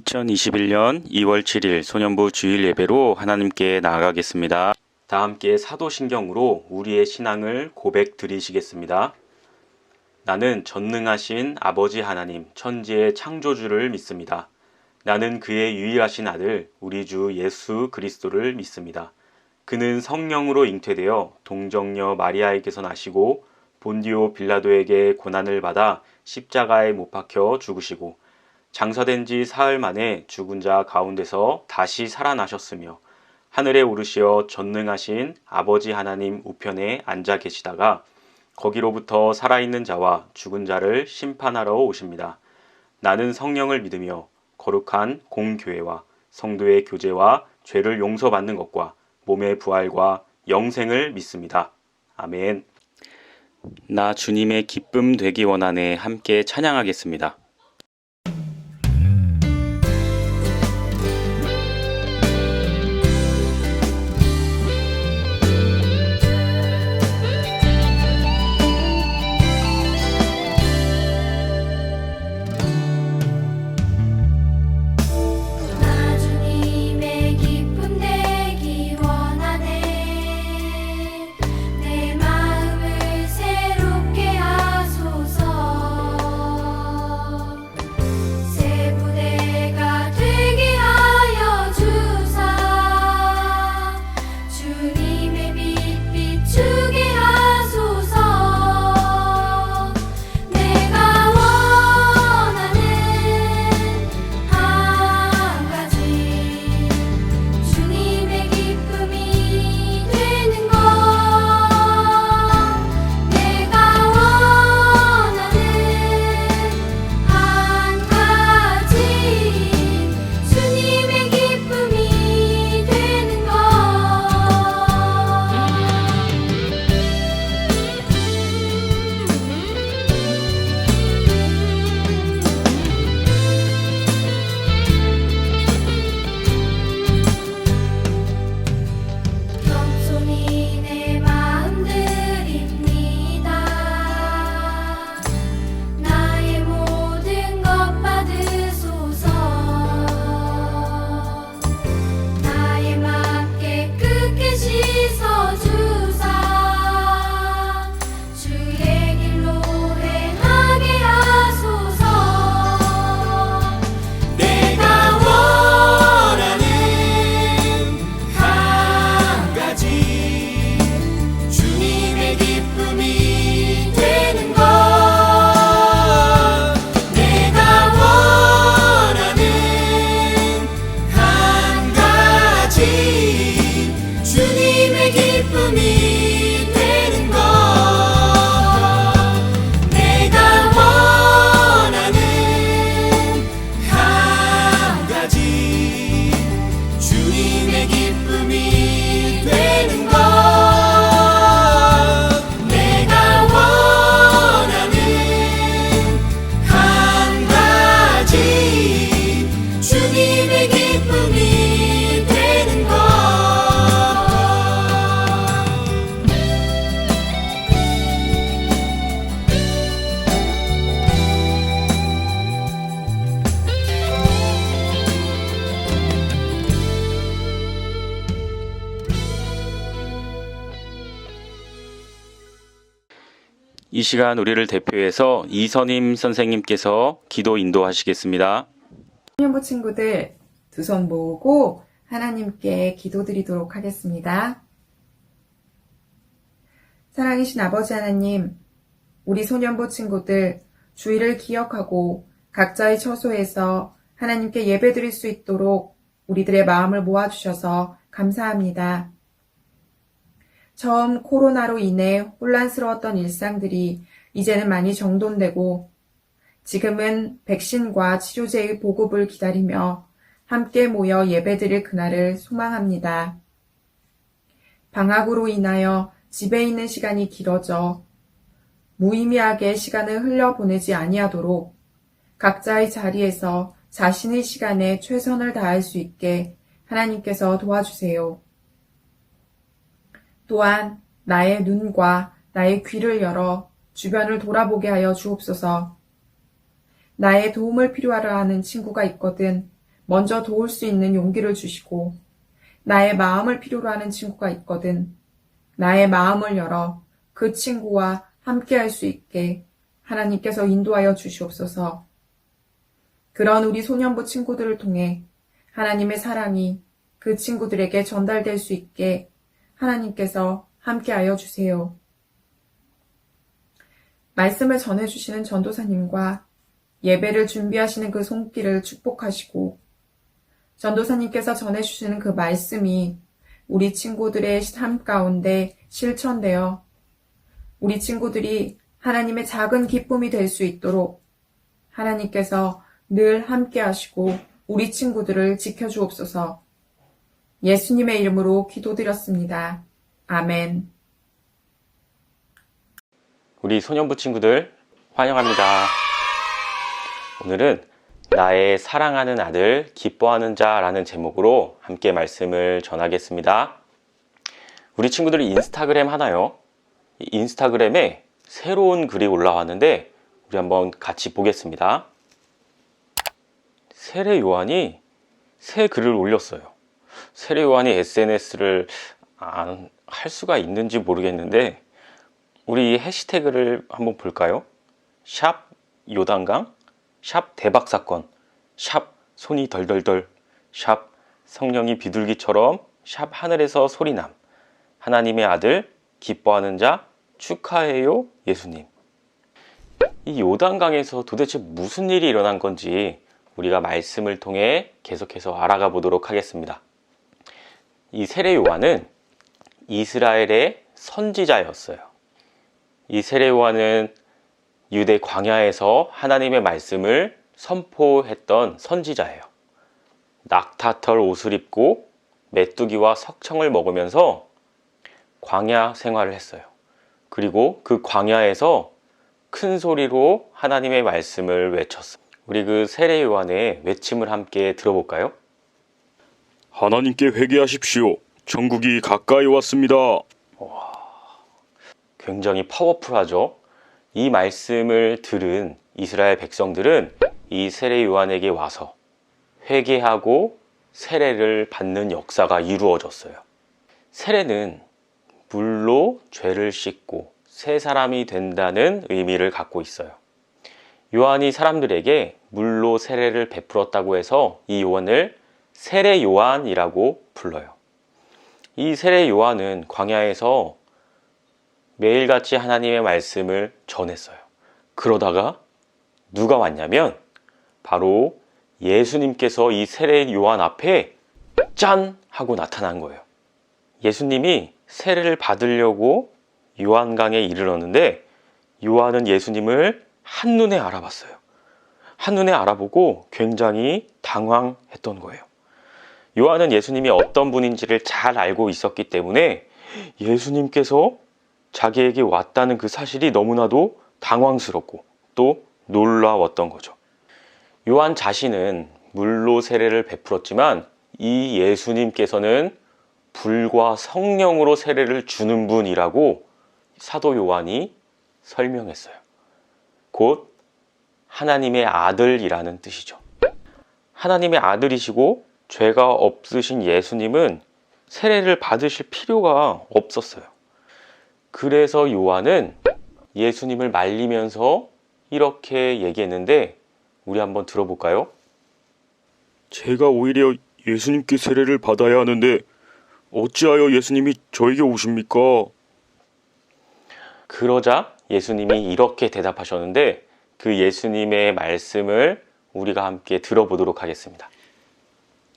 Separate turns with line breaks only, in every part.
2021년 2월 7일 소년부 주일 예배로 하나님께 나아가겠습니다. 다 함께 사도신경으로 우리의 신앙을 고백 드리시겠습니다. 나는 전능하신 아버지 하나님, 천지의 창조주를 믿습니다. 나는 그의 유일하신 아들, 우리 주 예수 그리스도를 믿습니다. 그는 성령으로 잉태되어 동정녀 마리아에게서 나시고 본디오 빌라도에게 고난을 받아 십자가에 못 박혀 죽으시고 장사된 지 사흘 만에 죽은 자 가운데서 다시 살아나셨으며 하늘에 오르시어 전능하신 아버지 하나님 우편에 앉아 계시다가 거기로부터 살아있는 자와 죽은 자를 심판하러 오십니다. 나는 성령을 믿으며 거룩한 공교회와 성도의 교제와 죄를 용서받는 것과 몸의 부활과 영생을 믿습니다. 아멘. 나 주님의 기쁨 되기 원하네 함께 찬양하겠습니다. 이 시간 우리를 대표해서 이선임 선생님께서 기도 인도하시겠습니다.
소년부 친구들 두 손 모으고 하나님께 기도드리도록 하겠습니다. 사랑이신 아버지 하나님, 우리 소년부 친구들 주일을 기억하고 각자의 처소에서 하나님께 예배드릴 수 있도록 우리들의 마음을 모아주셔서 감사합니다. 처음 코로나로 인해 혼란스러웠던 일상들이 이제는 많이 정돈되고 지금은 백신과 치료제의 보급을 기다리며 함께 모여 예배드릴 그날을 소망합니다. 방학으로 인하여 집에 있는 시간이 길어져 무의미하게 시간을 흘려보내지 아니하도록 각자의 자리에서 자신의 시간에 최선을 다할 수 있게 하나님께서 도와주세요. 또한 나의 눈과 나의 귀를 열어 주변을 돌아보게 하여 주옵소서. 나의 도움을 필요하려 하는 친구가 있거든 먼저 도울 수 있는 용기를 주시고 나의 마음을 필요로 하는 친구가 있거든 나의 마음을 열어 그 친구와 함께 할 수 있게 하나님께서 인도하여 주시옵소서. 그런 우리 소년부 친구들을 통해 하나님의 사랑이 그 친구들에게 전달될 수 있게 하나님께서 함께하여 주세요. 말씀을 전해주시는 전도사님과 예배를 준비하시는 그 손길을 축복하시고 전도사님께서 전해주시는 그 말씀이 우리 친구들의 삶 가운데 실천되어 우리 친구들이 하나님의 작은 기쁨이 될 수 있도록 하나님께서 늘 함께 하시고 우리 친구들을 지켜주옵소서. 예수님의 이름으로 기도드렸습니다. 아멘.
우리 소년부 친구들 환영합니다. 오늘은 나의 사랑하는 아들 기뻐하는 자라는 제목으로 함께 말씀을 전하겠습니다. 우리 친구들이 인스타그램 하나요? 이 인스타그램에 새로운 글이 올라왔는데 우리 한번 같이 보겠습니다. 세례 요한이 새 글을 올렸어요. 세례 요한이 SNS를 안 할 수가 있는지 모르겠는데 우리 해시태그를 한번 볼까요? 샵 요단강, 샵 대박사건, 샵 손이 덜덜덜, 샵 성령이 비둘기처럼, 샵 하늘에서 소리남, 하나님의 아들 기뻐하는 자 축하해요 예수님. 이 요단강에서 도대체 무슨 일이 일어난 건지 우리가 말씀을 통해 계속해서 알아가 보도록 하겠습니다. 이 세례 요한은 이스라엘의 선지자였어요. 이 세례 요한은 유대 광야에서 하나님의 말씀을 선포했던 선지자예요. 낙타털 옷을 입고 메뚜기와 석청을 먹으면서 광야 생활을 했어요. 그리고 그 광야에서 큰 소리로 하나님의 말씀을 외쳤어요. 우리 그 세례 요한의 외침을 함께 들어볼까요?
하나님께 회개하십시오. 천국이 가까이 왔습니다.
굉장히 파워풀하죠. 이 말씀을 들은 이스라엘 백성들은 이 세례 요한에게 와서 회개하고 세례를 받는 역사가 이루어졌어요. 세례는 물로 죄를 씻고 새 사람이 된다는 의미를 갖고 있어요. 요한이 사람들에게 물로 세례를 베풀었다고 해서 이 요한을 세례 요한이라고 불러요. 이 세례 요한은 광야에서 매일같이 하나님의 말씀을 전했어요. 그러다가 누가 왔냐면 바로 예수님께서 이 세례 요한 앞에 짠! 하고 나타난 거예요. 예수님이 세례를 받으려고 요한강에 이르렀는데 요한은 예수님을 한눈에 알아봤어요. 한눈에 알아보고 굉장히 당황했던 거예요. 요한은 예수님이 어떤 분인지를 잘 알고 있었기 때문에 예수님께서 자기에게 왔다는 그 사실이 너무나도 당황스럽고 또 놀라웠던 거죠. 요한 자신은 물로 세례를 베풀었지만 이 예수님께서는 불과 성령으로 세례를 주는 분이라고 사도 요한이 설명했어요. 곧 하나님의 아들이라는 뜻이죠. 하나님의 아들이시고 죄가 없으신 예수님은 세례를 받으실 필요가 없었어요. 그래서 요한은 예수님을 말리면서 이렇게 얘기했는데 우리 한번 들어볼까요?
제가 오히려 예수님께 세례를 받아야 하는데 어찌하여 예수님이 저에게 오십니까?
그러자 예수님이 이렇게 대답하셨는데 그 예수님의 말씀을 우리가 함께 들어보도록 하겠습니다.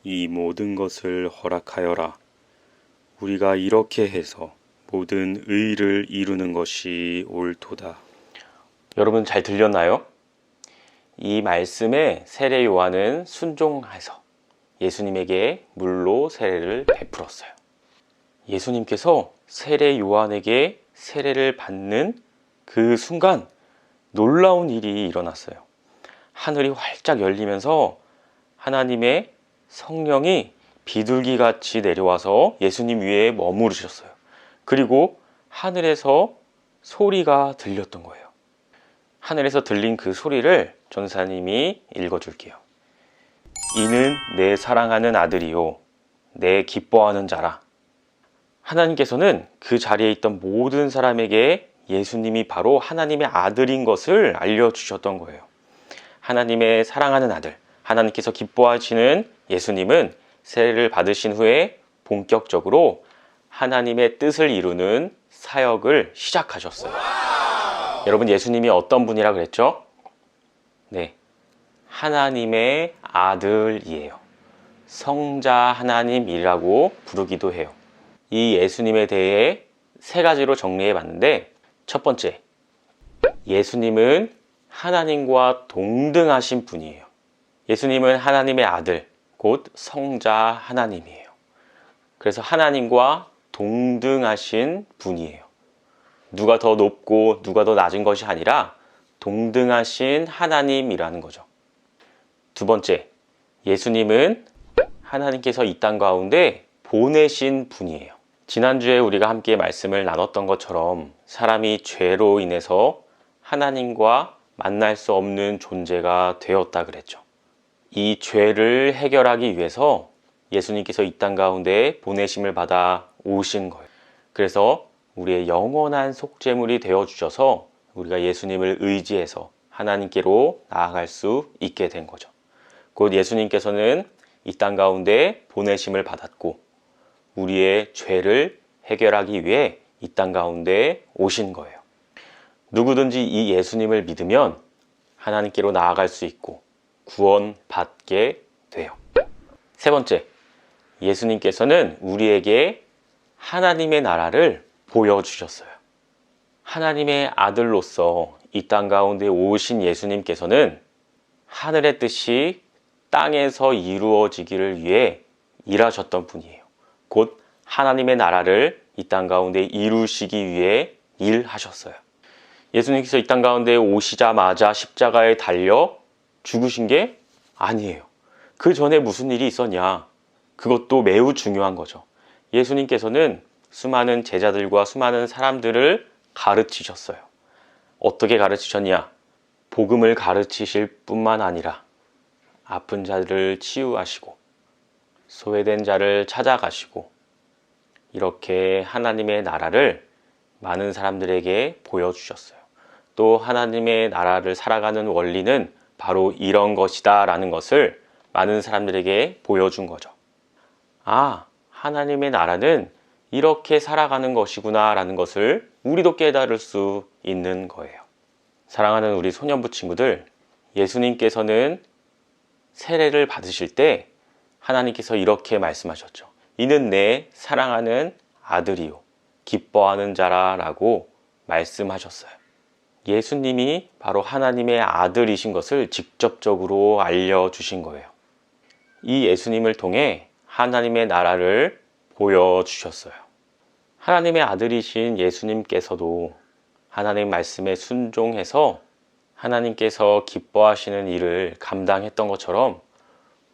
이 모든 것을 허락하여라. 우리가 이렇게 해서 모든 의를 이루는 것이 옳도다.
여러분 잘 들렸나요? 이 말씀에 세례 요한은 순종해서 예수님에게 물로 세례를 베풀었어요. 예수님께서 세례 요한에게 세례를 받는 그 순간 놀라운 일이 일어났어요. 하늘이 활짝 열리면서 하나님의 성령이 비둘기같이 내려와서 예수님 위에 머무르셨어요. 그리고 하늘에서 소리가 들렸던 거예요. 하늘에서 들린 그 소리를 전사님이 읽어줄게요. 이는 내 사랑하는 아들이요 내 기뻐하는 자라. 하나님께서는 그 자리에 있던 모든 사람에게 예수님이 바로 하나님의 아들인 것을 알려주셨던 거예요. 하나님의 사랑하는 아들, 하나님께서 기뻐하시는 예수님은 세례를 받으신 후에 본격적으로 하나님의 뜻을 이루는 사역을 시작하셨어요. 여러분, 예수님이 어떤 분이라 그랬죠? 네, 하나님의 아들이에요. 성자 하나님이라고 부르기도 해요. 이 예수님에 대해 세 가지로 정리해 봤는데, 첫 번째, 예수님은 하나님과 동등하신 분이에요. 예수님은 하나님의 아들, 곧 성자 하나님이에요. 그래서 하나님과 동등하신 분이에요. 누가 더 높고 누가 더 낮은 것이 아니라 동등하신 하나님이라는 거죠. 두 번째, 예수님은 하나님께서 이 땅 가운데 보내신 분이에요. 지난주에 우리가 함께 말씀을 나눴던 것처럼 사람이 죄로 인해서 하나님과 만날 수 없는 존재가 되었다 그랬죠. 이 죄를 해결하기 위해서 예수님께서 이 땅 가운데 보내심을 받아 오신 거예요. 그래서 우리의 영원한 속죄물이 되어주셔서 우리가 예수님을 의지해서 하나님께로 나아갈 수 있게 된 거죠. 곧 예수님께서는 이 땅 가운데 보내심을 받았고 우리의 죄를 해결하기 위해 이 땅 가운데 오신 거예요. 누구든지 이 예수님을 믿으면 하나님께로 나아갈 수 있고 구원받게 돼요. 세 번째, 예수님께서는 우리에게 하나님의 나라를 보여주셨어요. 하나님의 아들로서 이 땅 가운데 오신 예수님께서는 하늘의 뜻이 땅에서 이루어지기를 위해 일하셨던 분이에요. 곧 하나님의 나라를 이 땅 가운데 이루시기 위해 일하셨어요. 예수님께서 이 땅 가운데 오시자마자 십자가에 달려 죽으신 게 아니에요. 그 전에 무슨 일이 있었냐? 그것도 매우 중요한 거죠. 예수님께서는 수많은 제자들과 수많은 사람들을 가르치셨어요. 어떻게 가르치셨냐? 복음을 가르치실 뿐만 아니라 아픈 자들을 치유하시고 소외된 자를 찾아가시고 이렇게 하나님의 나라를 많은 사람들에게 보여주셨어요. 또 하나님의 나라를 살아가는 원리는 바로 이런 것이다 라는 것을 많은 사람들에게 보여준 거죠. 아, 하나님의 나라는 이렇게 살아가는 것이구나 라는 것을 우리도 깨달을 수 있는 거예요. 사랑하는 우리 소년부 친구들, 예수님께서는 세례를 받으실 때 하나님께서 이렇게 말씀하셨죠. 이는 내 사랑하는 아들이요 기뻐하는 자라 라고 말씀하셨어요. 예수님이 바로 하나님의 아들이신 것을 직접적으로 알려주신 거예요. 이 예수님을 통해 하나님의 나라를 보여주셨어요. 하나님의 아들이신 예수님께서도 하나님 말씀에 순종해서 하나님께서 기뻐하시는 일을 감당했던 것처럼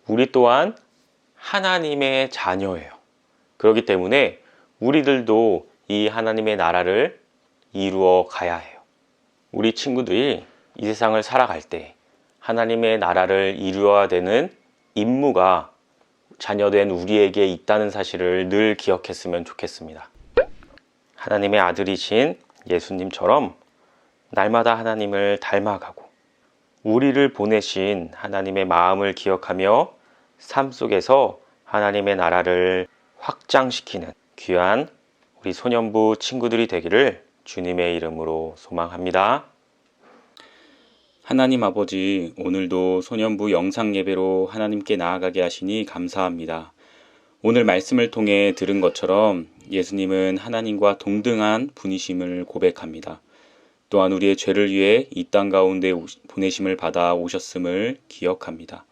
우리 또한 하나님의 자녀예요. 그렇기 때문에 우리들도 이 하나님의 나라를 이루어 가야 해요. 우리 친구들이 이 세상을 살아갈 때 하나님의 나라를 이루어야 되는 임무가 자녀된 우리에게 있다는 사실을 늘 기억했으면 좋겠습니다. 하나님의 아들이신 예수님처럼 날마다 하나님을 닮아가고 우리를 보내신 하나님의 마음을 기억하며 삶 속에서 하나님의 나라를 확장시키는 귀한 우리 소년부 친구들이 되기를 주님의 이름으로 소망합니다. 하나님 아버지, 오늘도 소년부 영상 예배로 하나님께 나아가게 하시니 감사합니다. 오늘 말씀을 통해 들은 것처럼 예수님은 하나님과 동등한 분이심을 고백합니다. 또한 우리의 죄를 위해 이 땅 가운데 보내심을 받아 오셨음을 기억합니다.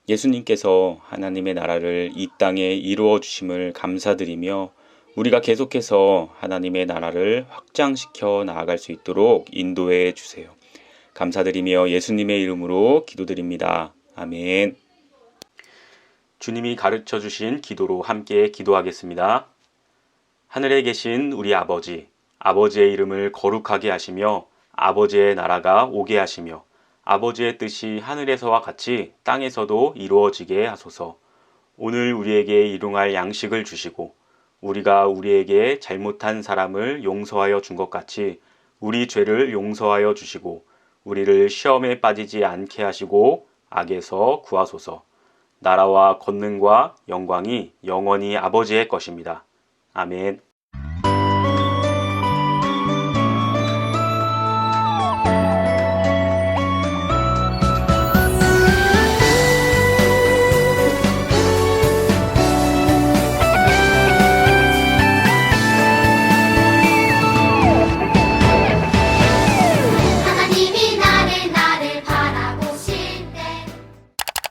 예수님께서 하나님의 나라를 이 땅에 이루어 주심을 감사드리며 우리가 계속해서 하나님의 나라를 확장시켜 나아갈 수 있도록 인도해 주세요. 감사드리며 예수님의 이름으로 기도드립니다. 아멘. 주님이 가르쳐 주신 기도로 함께 기도하겠습니다. 하늘에 계신 우리 아버지, 아버지의 이름을 거룩하게 하시며 아버지의 나라가 오게 하시며 아버지의 뜻이 하늘에서와 같이 땅에서도 이루어지게 하소서. 오늘 우리에게 일용할 양식을 주시고 우리가 우리에게 잘못한 사람을 용서하여 준 것 같이 우리 죄를 용서하여 주시고 우리를 시험에 빠지지 않게 하시고 악에서 구하소서. 나라와 권능과 영광이 영원히 아버지의 것입니다. 아멘.